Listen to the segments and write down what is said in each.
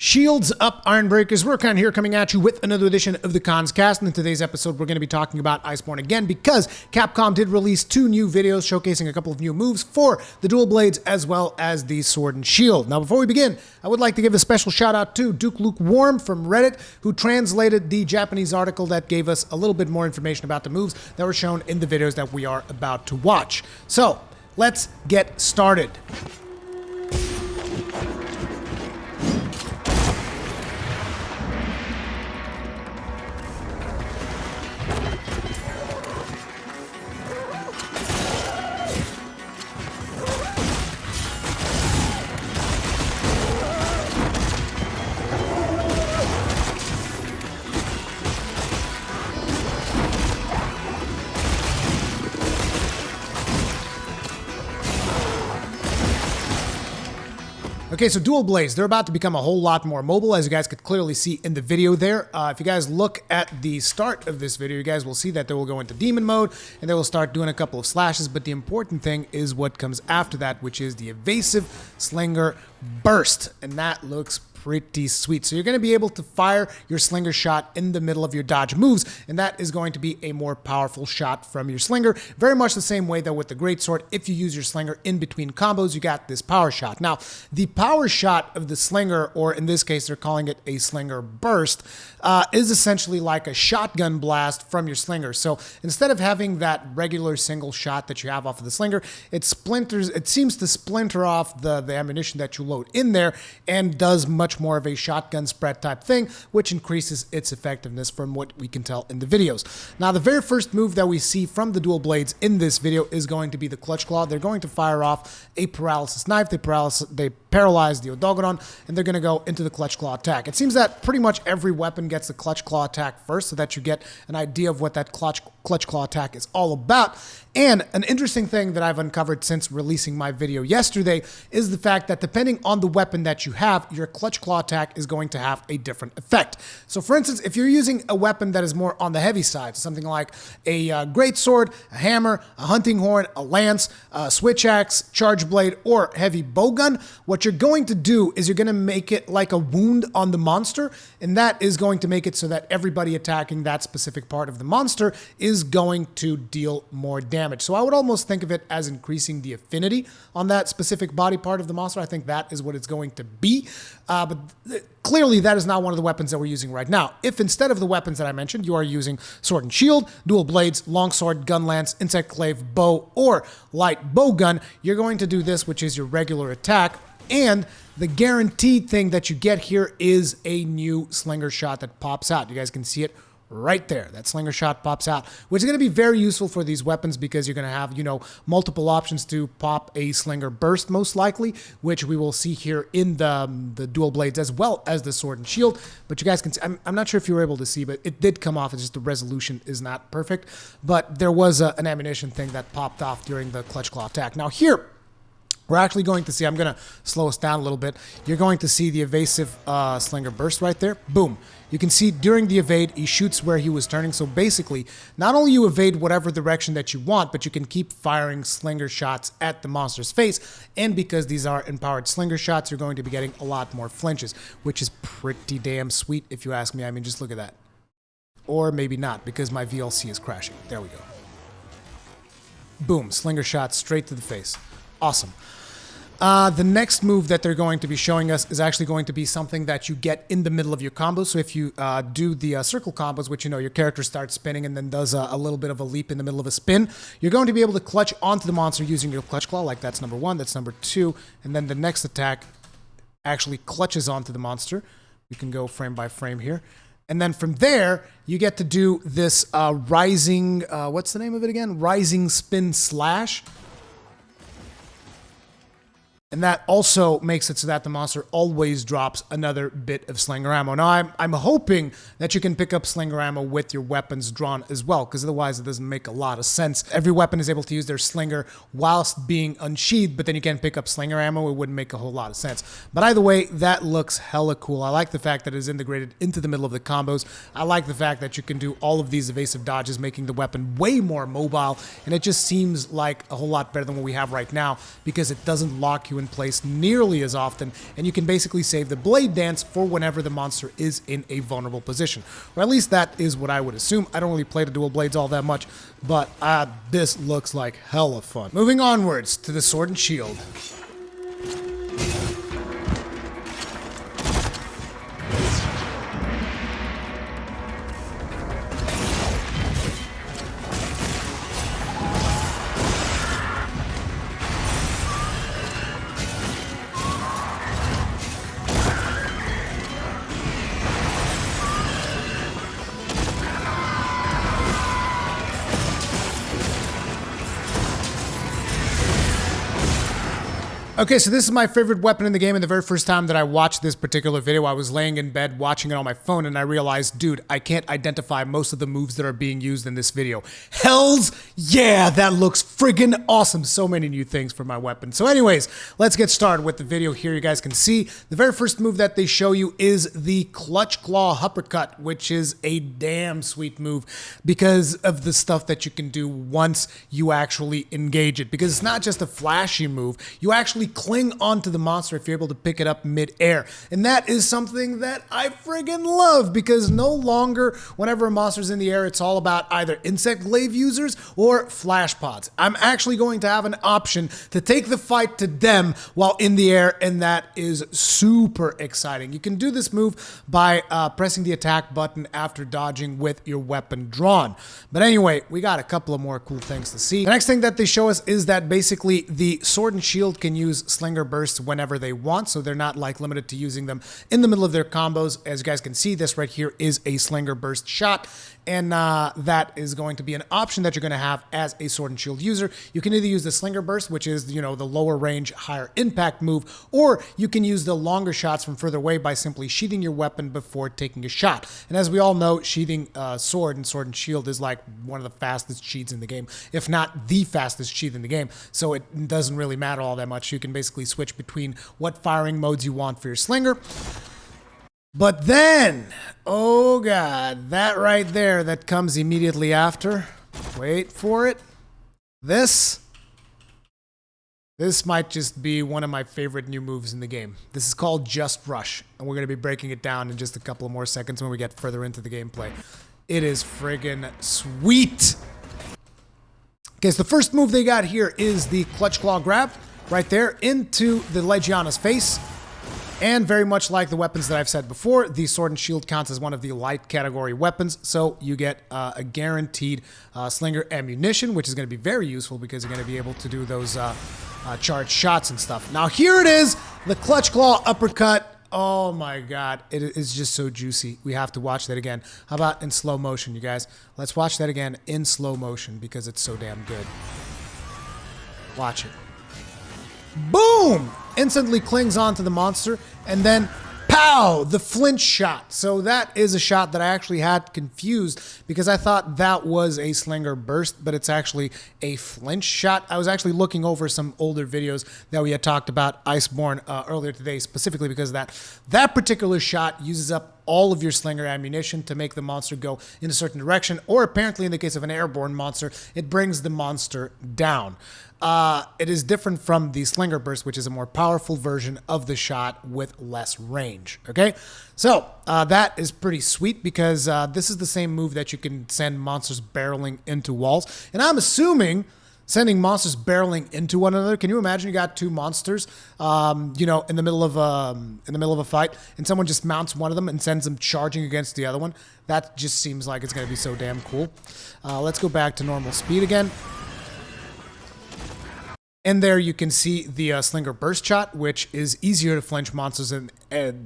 Shields up, Iron Breakers. We're kind of here coming at you with another edition of the Cons Cast. And in today's episode, we're going to be talking about Iceborne again because Capcom did release 2 new videos showcasing a couple of new moves for the dual blades as well as the sword and shield. Now, before we begin, I would like to give a special shout out to Duke Lukewarm from Reddit, who translated the Japanese article that gave us a little bit more information about the moves that were shown in the videos that we are about to watch. So, let's get started. Okay, so dual blades, they're about to become a whole lot more mobile, as you guys could clearly see in the video there. If you guys look at the start of this video, you guys will see that they will go into demon mode, and they will start doing a couple of slashes, but the important thing is what comes after that, which is the evasive Slinger Burst, and that looks pretty sweet. So you're going to be able to fire your slinger shot in the middle of your dodge moves, and that is going to be a more powerful shot from your slinger. Very much the same way that with the greatsword, if you use your slinger in between combos, you got this power shot. Now, the power shot of the slinger, or in this case, they're calling it a Slinger Burst, is essentially like a shotgun blast from your slinger. So instead of having that regular single shot that you have off of the slinger, it seems to splinter off the ammunition that you load in there and does much more of a shotgun spread type thing, which increases its effectiveness from what we can tell in the videos. Now, the very first move that we see from the dual blades in this video is going to be the Clutch Claw. They're going to fire off a paralysis knife. They paralyze the Odogodon, and they're going to go into the Clutch Claw attack. It seems that pretty much every weapon gets the Clutch Claw attack first, so that you get an idea of what that Clutch Claw attack is all about. And an interesting thing that I've uncovered since releasing my video yesterday is the fact that depending on the weapon that you have, your Clutch Claw attack is going to have a different effect. So for instance, if you're using a weapon that is more on the heavy side, so something like a greatsword, a hammer, a hunting horn, a lance, a switch axe, charge blade, or heavy bowgun, what you're going to do is you're going to make it like a wound on the monster, and that is going to make it so that everybody attacking that specific part of the monster is going to deal more damage. So I would almost think of it as increasing the affinity on that specific body part of the monster. I think that is what it's going to be. But clearly that is not one of the weapons that we're using right now. If instead of the weapons that I mentioned, you are using sword and shield, dual blades, longsword, gun lance, insect clave, bow, or light bow gun, you're going to do this, which is your regular attack. And the guaranteed thing that you get here is a new slinger shot that pops out. You guys can see it right there. That slinger shot pops out, which is going to be very useful for these weapons because you're going to have, multiple options to pop a Slinger Burst, most likely, which we will see here in the dual blades as well as the sword and shield. But you guys can see, I'm not sure if you were able to see, but it did come off. It's just the resolution is not perfect. But there was an ammunition thing that popped off during the Clutch Claw attack. Now here, we're actually going to see, I'm going to slow us down a little bit. You're going to see the evasive Slinger Burst right there. Boom. You can see during the evade, he shoots where he was turning. So basically, not only you evade whatever direction that you want, but you can keep firing slinger shots at the monster's face. And because these are empowered slinger shots, you're going to be getting a lot more flinches, which is pretty damn sweet if you ask me. I mean, just look at that. Or maybe not, because my VLC is crashing. There we go. Boom. Slinger shot straight to the face. Awesome. The next move that they're going to be showing us is actually going to be something that you get in the middle of your combo. So if you do the circle combos, which your character starts spinning and then does a little bit of a leap in the middle of a spin, you're going to be able to clutch onto the monster using your Clutch Claw. Like that's number 1, that's number 2, and then the next attack actually clutches onto the monster. We can go frame by frame here. And then from there, you get to do this rising, what's the name of it again? Rising Spin Slash. And that also makes it so that the monster always drops another bit of slinger ammo. Now, I'm hoping that you can pick up slinger ammo with your weapons drawn as well, because otherwise it doesn't make a lot of sense. Every weapon is able to use their slinger whilst being unsheathed, but then you can't pick up slinger ammo. It wouldn't make a whole lot of sense. But either way, that looks hella cool. I like the fact that it is integrated into the middle of the combos. I like the fact that you can do all of these evasive dodges, making the weapon way more mobile, and it just seems like a whole lot better than what we have right now, because it doesn't lock you in place nearly as often, and you can basically save the blade dance for whenever the monster is in a vulnerable position. Or at least that is what I would assume. I don't really play the dual blades all that much, but this looks like hella fun. Moving onwards to the sword and shield. Okay, so this is my favorite weapon in the game, and the very first time that I watched this particular video, I was laying in bed watching it on my phone, and I realized, dude, I can't identify most of the moves that are being used in this video. Hells yeah, that looks friggin' awesome. So many new things for my weapon. So anyways, let's get started with the video here. You guys can see the very first move that they show you is the Clutch Claw Uppercut, which is a damn sweet move because of the stuff that you can do once you actually engage it. Because it's not just a flashy move, you actually cling onto the monster if you're able to pick it up mid-air. And that is something that I friggin' love, because no longer, whenever a monster's in the air, it's all about either insect glaive users or flash pods. I'm actually going to have an option to take the fight to them while in the air, and that is super exciting. You can do this move by pressing the attack button after dodging with your weapon drawn. But anyway, we got a couple of more cool things to see. The next thing that they show us is that basically the sword and shield can use Slinger Bursts whenever they want, so they're not like limited to using them in the middle of their combos. As you guys can see, this right here is a Slinger Burst shot, and that is going to be an option that you're going to have as a sword and shield user. You can either use the Slinger Burst, which is, you know, the lower range, higher impact move, or you can use the longer shots from further away by simply sheathing your weapon before taking a shot. And as we all know, sheathing sword and shield is like one of the fastest sheaths in the game, if not the fastest sheath in the game. So it doesn't really matter all that much. You can basically switch between what firing modes you want for your slinger. But then, oh god, that right there that comes immediately after, wait for it, this might just be one of my favorite new moves in the game. This is called Just Rush, and we're going to be breaking it down in just a couple of more seconds when we get further into the gameplay. It is friggin' sweet! Okay, so the first move they got here is the Clutch Claw Grab, right there into the Legiana's face. And very much like the weapons that I've said before, the sword and shield counts as one of the light category weapons, so you get a guaranteed slinger ammunition, which is going to be very useful because you're going to be able to do those charged shots and stuff. Now here it is, the Clutch Claw Uppercut. Oh my god, it is just so juicy. We have to watch that again. How about in slow motion, you guys? Let's watch that again in slow motion because it's so damn good. Watch it. Boom! Instantly clings onto the monster, and then pow! The flinch shot. So that is a shot that I actually had confused because I thought that was a Slinger Burst, but it's actually a flinch shot. I was actually looking over some older videos that we had talked about Iceborne earlier today, specifically because that particular shot uses up all of your slinger ammunition to make the monster go in a certain direction, or apparently in the case of an airborne monster, it brings the monster down. It is different from the Slinger Burst, which is a more powerful version of the shot with less range, okay? So, that is pretty sweet because this is the same move that you can send monsters barreling into walls. And I'm assuming sending monsters barreling into one another. Can you imagine you got two monsters, you know, in the middle of a fight, and someone just mounts one of them and sends them charging against the other one? That just seems like it's going to be so damn cool. Let's go back to normal speed again. And there you can see the Slinger Burst shot, which is easier to flinch monsters, and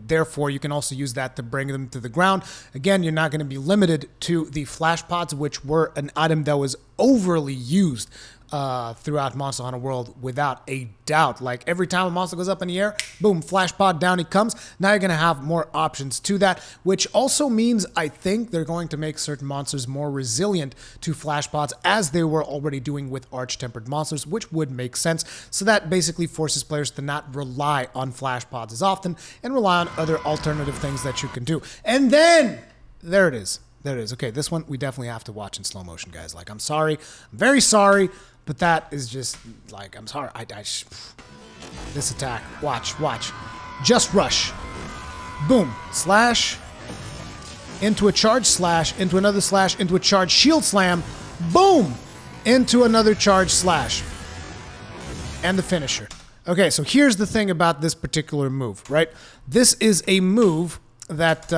therefore you can also use that to bring them to the ground. Again, you're not going to be limited to the flash pods, which were an item that was overly used throughout Monster Hunter World without a doubt. Like every time a monster goes up in the air, boom, flash pod, down he comes. Now you're going to have more options to that, which also means I think they're going to make certain monsters more resilient to flash pods as they were already doing with arch-tempered monsters, which would make sense. So that basically forces players to not rely on flash pods as often and rely on other alternative things that you can do. And then, there it is. There it is. Okay, this one we definitely have to watch in slow motion, guys. Like, I'm sorry. I'm very sorry. But that is just, like, I'm sorry. this attack. Watch, watch. Just rush. Boom. Slash. Into a charge slash. Into another slash. Into a charge shield slam. Boom. Into another charge slash. And the finisher. Okay, so here's the thing about this particular move, right? This is a move that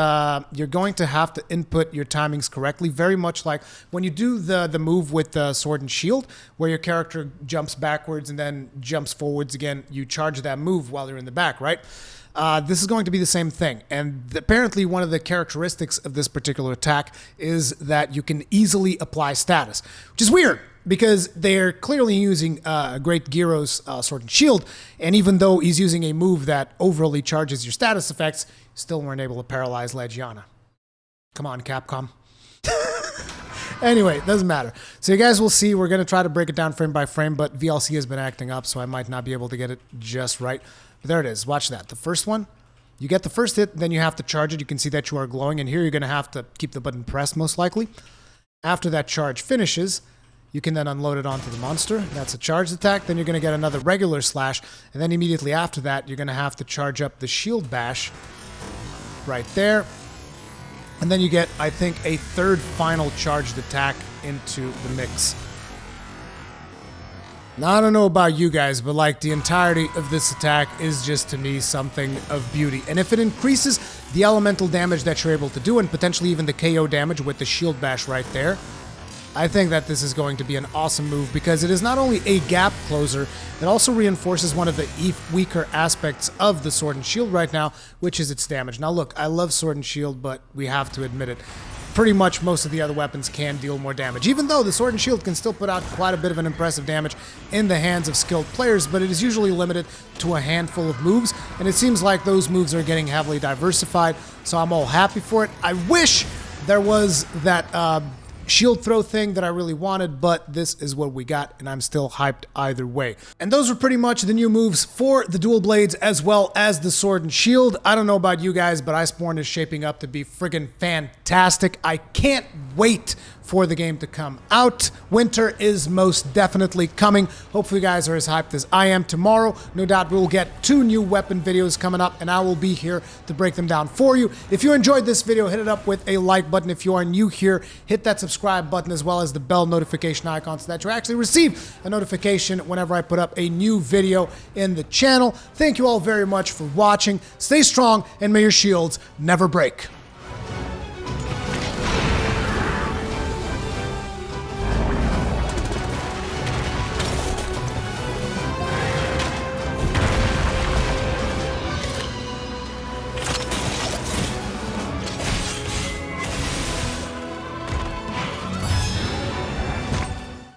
you're going to have to input your timings correctly, very much like when you do the move with the sword and shield, where your character jumps backwards and then jumps forwards again. You charge that move while you're in the back, right? This is going to be the same thing. And apparently one of the characteristics of this particular attack is that you can easily apply status, which is weird because they're clearly using Great Gyro's sword and shield. And even though he's using a move that overly charges your status effects, still weren't able to paralyze Legiana. Come on, Capcom. Anyway, doesn't matter. So you guys will see, we're going to try to break it down frame by frame, but VLC has been acting up, so I might not be able to get it just right. But there it is. Watch that. The first one, you get the first hit, then you have to charge it. You can see that you are glowing, and here you're going to have to keep the button pressed, most likely. After that charge finishes, you can then unload it onto the monster. That's a charged attack. Then you're going to get another regular slash, and then immediately after that, you're going to have to charge up the shield bash right there. And then you get, I think, a third final charged attack into the mix. Now, I don't know about you guys, but like the entirety of this attack is just to me something of beauty. And if it increases the elemental damage that you're able to do, and potentially even the KO damage with the shield bash right there, I think that this is going to be an awesome move because it is not only a gap closer, it also reinforces one of the weaker aspects of the Sword and Shield right now, which is its damage. Now look, I love Sword and Shield, but we have to admit it. Pretty much most of the other weapons can deal more damage, even though the Sword and Shield can still put out quite a bit of an impressive damage in the hands of skilled players, but it is usually limited to a handful of moves, and it seems like those moves are getting heavily diversified, so I'm all happy for it. I wish there was that shield throw thing that I really wanted, but this is what we got, and I'm still hyped either way. And those were pretty much the new moves for the dual blades as well as the sword and shield. I don't know about you guys, but Iceborne is shaping up to be friggin' fantastic. I can't wait for the game to come out. Winter is most definitely coming. Hopefully you guys are as hyped as I am. Tomorrow, no doubt we'll get 2 new weapon videos coming up, and I will be here to break them down for you. If you enjoyed this video, hit it up with a like button. If you are new here, hit that subscribe button as well as the bell notification icon so that you actually receive a notification whenever I put up a new video in the channel. Thank you all very much for watching. Stay strong, and may your shields never break.